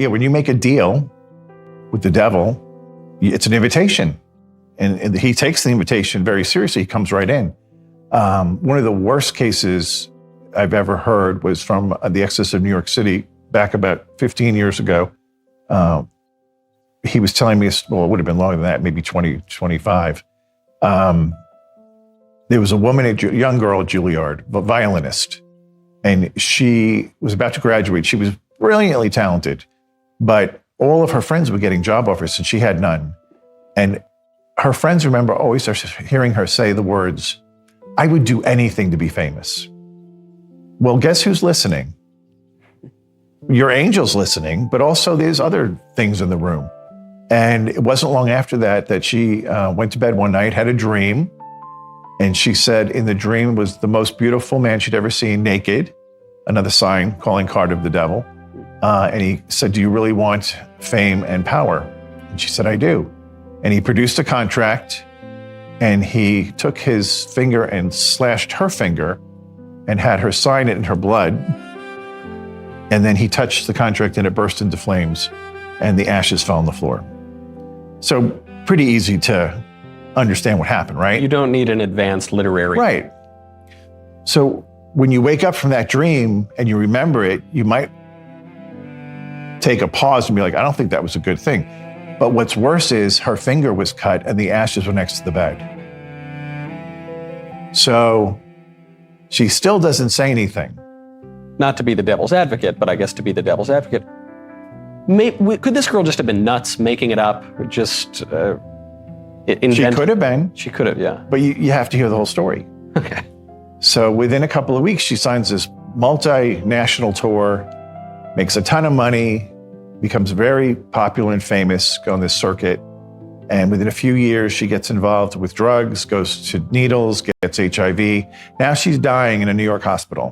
when you make a deal with the devil, it's an invitation. And he takes the invitation very seriously. He comes right in. One of the worst cases I've ever heard was from the Exodus of New York City back about 15 years ago. He was telling me, well, it would have been longer than that, maybe 20, 25. There was a woman, a young girl at Juilliard, a violinist, and she was about to graduate. She was brilliantly talented, but all of her friends were getting job offers and she had none. And her friends remember always hearing her say the words, "I would do anything to be famous." Well, guess who's listening? Your angel's listening, but also there's other things in the room. And it wasn't long after that she went to bed one night, had a dream. And she said in the dream was the most beautiful man she'd ever seen naked, another sign, calling card of the devil. And he said, "Do you really want fame and power?" And she said, "I do." And he produced a contract and he took his finger and slashed her finger and had her sign it in her blood. And then he touched the contract and it burst into flames and the ashes fell on the floor. So pretty easy to understand what happened, right? You don't need an advanced literary. Right. So when you wake up from that dream and you remember it, you might take a pause and be like, I don't think that was a good thing. But what's worse is her finger was cut and the ashes were next to the bed. So she still doesn't say anything. Not to be the devil's advocate, but I guess to be the devil's advocate. Could this girl just have been nuts, making it up, or just She could have been. She could have, yeah. But you have to hear the whole story. Okay. So within a couple of weeks, she signs this multinational tour, makes a ton of money, becomes very popular and famous on this circuit. And within a few years, she gets involved with drugs, goes to needles, gets HIV. Now she's dying in a New York hospital.